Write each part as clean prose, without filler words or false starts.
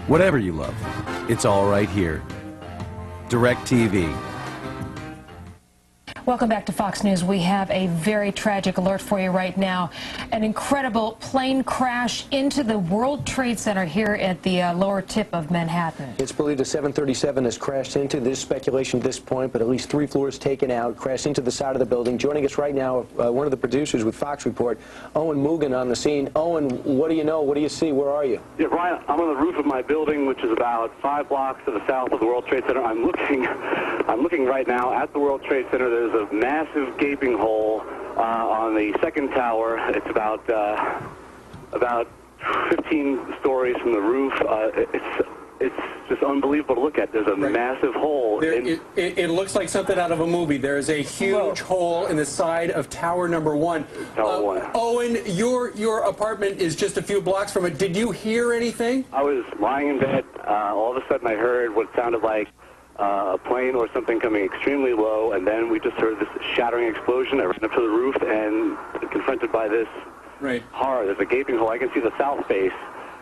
Whatever you love, it's all right here. DirecTV. Welcome back to Fox News. We have a very tragic alert for you right now. An incredible plane crash into the World Trade Center here at the lower tip of Manhattan. It's believed a 737 has crashed into. There's speculation at this point, but at least 3 floors taken out, crashed into the side of the building. Joining us right now, one of the producers with Fox Report, Owen Mugen on the scene. Owen, what do you know? What do you see? Where are you? Yeah, Brian, I'm on the roof of my building, which is about 5 blocks to the south of the World Trade Center. I'm looking right now at the World Trade Center. There's a massive gaping hole on the second tower. It's about 15 stories from the roof. It's just unbelievable to look at. There's a massive hole. It looks like something out of a movie. There is a huge hole in the side of Tower Number 1. Tower 1. Owen, your apartment is just a few blocks from it. Did you hear anything? I was lying in bed. All of a sudden I heard what sounded like a plane or something coming extremely low, and then we just heard this shattering explosion. I ran up to the roof and confronted by this horror. There's a gaping hole. I can see the south face,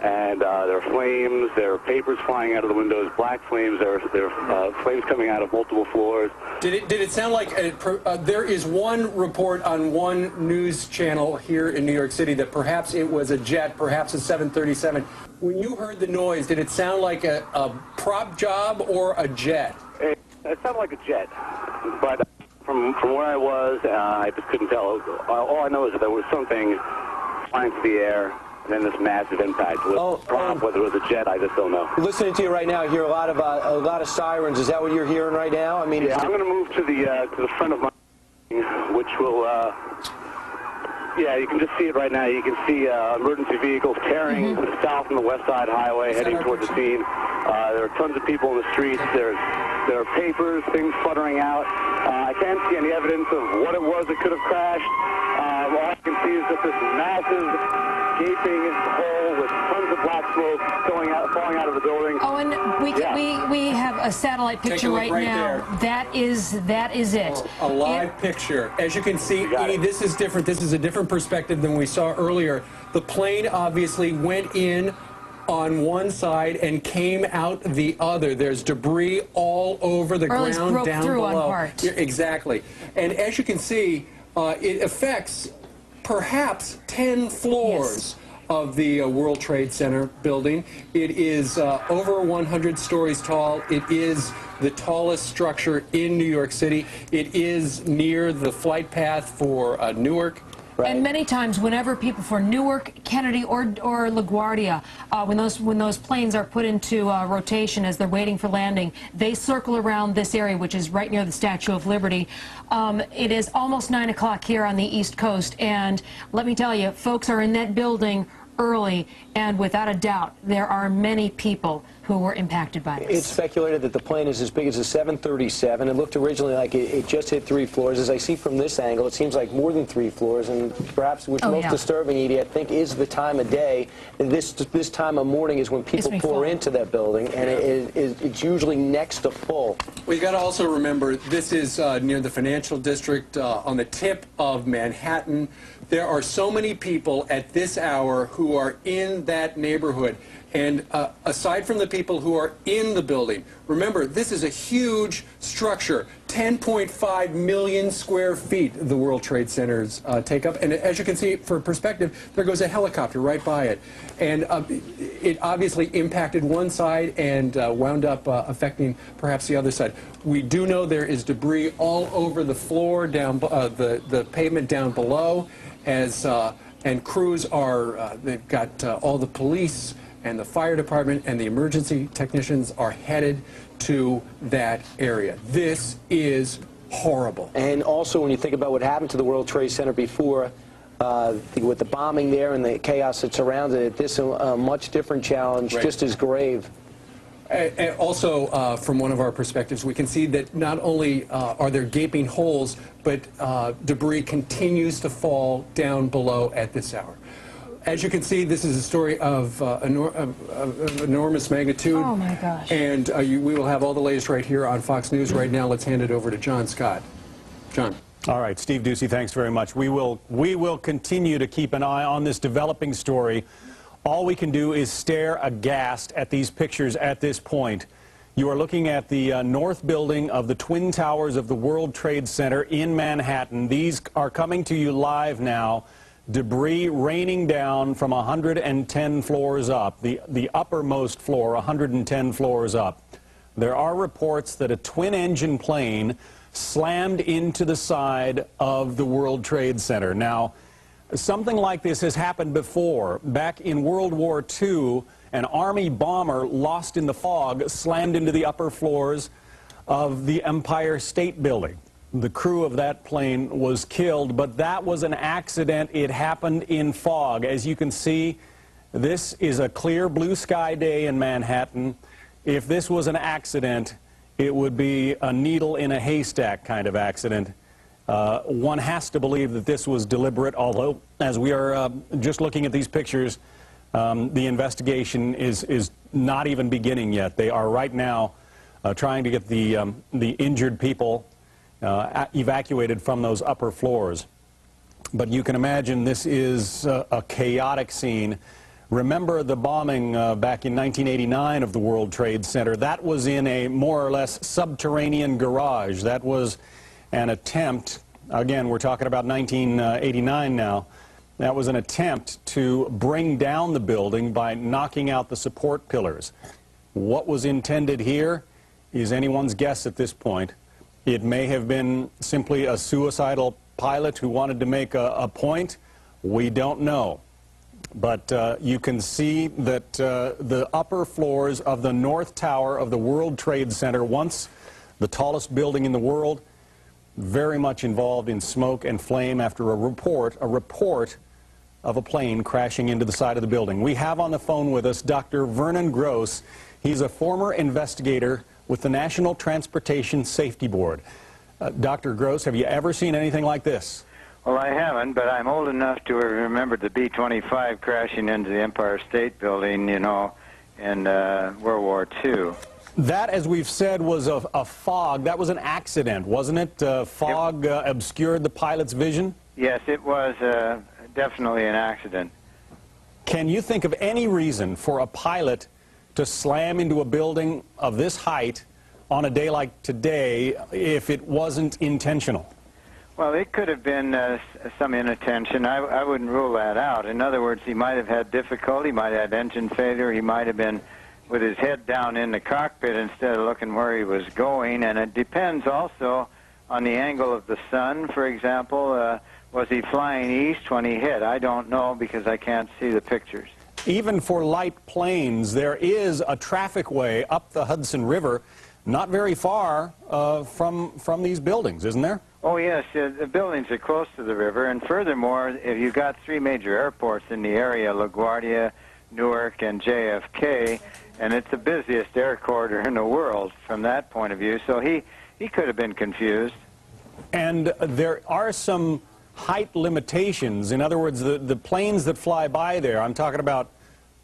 and there are flames. There are papers flying out of the windows, black flames. There are flames coming out of multiple floors. Did it sound like there is one report on one news channel here in New York City that perhaps it was a jet, perhaps a 737. When you heard the noise, did it sound like a prop job or a jet? It sounded like a jet, but from where I was, I just couldn't tell. All I know is that there was something flying through the air, and then this massive impact. Whether it was a jet, I just don't know. Listening to you right now, I hear a lot of sirens. Is that what you're hearing right now? I mean, yeah, I'm going to move to the front of my, which will. Yeah, you can just see it right now. You can see emergency vehicles tearing south on the West Side Highway, heading toward the scene. There are tons of people in the streets. There are papers, things fluttering out. I can't see any evidence of what it was that could have crashed. All I can see is just this massive gaping hole with tons of black smoke falling out of the building. Owen, we have a satellite picture right now. There. That is it. A live picture. As you can see, Edie, this is different. This is a different perspective than we saw earlier. The plane obviously went in on one side and came out the other. There's debris all over the ground down below. On part. Yeah, exactly. And as you can see, it affects perhaps 10 floors of the World Trade Center building. It is over 100 stories tall. It is the tallest structure in New York City. It is near the flight path for Newark. Right. And many times, whenever people for Newark, Kennedy, or LaGuardia, when those planes are put into rotation as they're waiting for landing, they circle around this area, which is right near the Statue of Liberty. It is almost 9 o'clock here on the East Coast, and let me tell you, folks are in that building early, and without a doubt, there are many people who were impacted by this. It's speculated that the plane is as big as a 737. It looked originally like it just hit 3 floors. As I see from this angle, it seems like more than 3 floors, and perhaps what's most disturbing, Edie, I think, is the time of day. And this time of morning is when people pour into that building, and it's usually next to full. Well, you got to also remember, this is near the financial district, on the tip of Manhattan. There are so many people at this hour who are in that neighborhood. And aside from the people who are in the building, remember, this is a huge structure, 10.5 million square feet the World Trade Centers take up. And as you can see, for perspective, there goes a helicopter right by it. And it obviously impacted one side and wound up affecting perhaps the other side. We do know there is debris all over the floor, down the pavement down below, and crews are, they've got all the police and the fire department and the emergency technicians are headed to that area. This is horrible. And also, when you think about what happened to the World Trade Center before, with the bombing there and the chaos that surrounded it, this is a much different challenge, just as grave. And also, from one of our perspectives, we can see that not only are there gaping holes, but debris continues to fall down below at this hour. As you can see, this is a story of enormous magnitude. Oh, my gosh. And we will have all the latest right here on Fox News. Right now, let's hand it over to John Scott. John. All right, Steve Ducey, thanks very much. We will continue to keep an eye on this developing story all we can do is stare aghast at these pictures at this point. You are looking at the north building of the Twin Towers of the World Trade Center in Manhattan. These are coming to you live now. Debris raining down from 110 floors up, the uppermost floor, 110 floors up. There are reports that a twin-engine plane slammed into the side of the World Trade Center. Now, something like this has happened before. Back in World War II, an Army bomber lost in the fog slammed into the upper floors of the Empire State Building. The crew of that plane was killed, but that was an accident. It happened in fog. As you can see, this is a clear blue sky day in Manhattan. If this was an accident, it would be a needle in a haystack kind of accident. One has to believe that this was deliberate, although as we are just looking at these pictures, the investigation is not even beginning yet. They are right now trying to get the injured people evacuated from those upper floors. But you can imagine this is a chaotic scene. Remember the bombing back in 1989 of the World Trade Center. That was in a more or less subterranean garage. That was an attempt, again, we're talking about 1989 now, that was an attempt to bring down the building by knocking out the support pillars. What was intended here is anyone's guess at this point. It may have been simply a suicidal pilot who wanted to make a point. We don't know. But you can see that the upper floors of the North Tower of the World Trade Center, once the tallest building in the world, very much involved in smoke and flame after a report of a plane crashing into the side of the building. We have on the phone with us Dr. Vernon Gross. He's a former investigator with the National Transportation Safety Board. Dr. Gross, have you ever seen anything like this? Well, I haven't, but I'm old enough to remember the B-25 crashing into the Empire State Building, you know, in World War II. That, as we've said, was a fog. That was an accident, wasn't it? Fog obscured the pilot's vision? Yes, it was definitely an accident. Can you think of any reason for a pilot to slam into a building of this height on a day like today if it wasn't intentional? Well, it could have been some inattention. I wouldn't rule that out. In other words, he might have had difficulty, might have had engine failure, he might have been with his head down in the cockpit instead of looking where he was going, and it depends also on the angle of the sun. For example, was he flying east when he hit? I don't know because I can't see the pictures. Even for light planes, there is a traffic way up the Hudson River not very far from these buildings, isn't there? Oh, yes. The buildings are close to the river, and furthermore, if you've got three major airports in the area, LaGuardia, Newark, and JFK, and it's the busiest air corridor in the world from that point of view, so he could have been confused. And there are some height limitations. In other words, the planes that fly by there, I'm talking about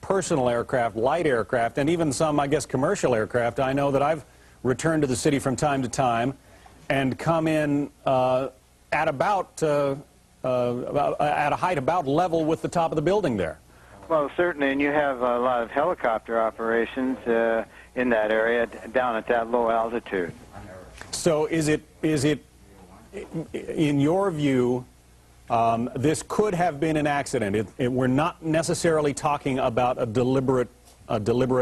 personal aircraft, light aircraft, and even some, I guess, commercial aircraft. I know that I've returned to the city from time to time and come in at a height about level with the top of the building there. Well, certainly, and you have a lot of helicopter operations in that area down at that low altitude. So is it in your view, this could have been an accident? We're not necessarily talking about a deliberate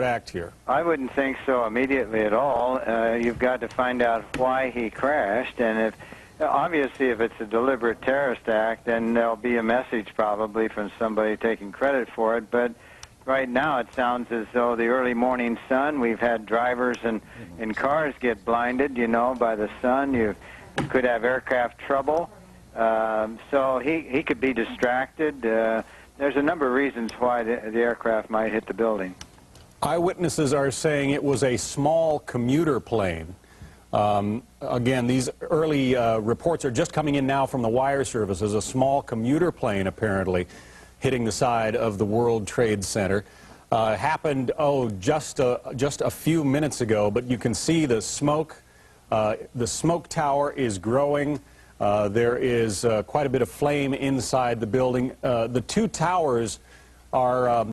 act here. I wouldn't think so immediately at all. You've got to find out why he crashed, and obviously if it's a deliberate terrorist act, then there'll be a message probably from somebody taking credit for it. But right now it sounds as though the early morning sun, we've had drivers in cars get blinded, you know, by the sun. You could have aircraft trouble. So he could be distracted. There's a number of reasons why the aircraft might hit the building. Eyewitnesses are saying it was a small commuter plane. Again, these early reports are just coming in now from the wire services. A small commuter plane apparently hitting the side of the World Trade Center. Happened, just a few minutes ago, but you can see the smoke. The smoke tower is growing. There is quite a bit of flame inside the building. The two towers are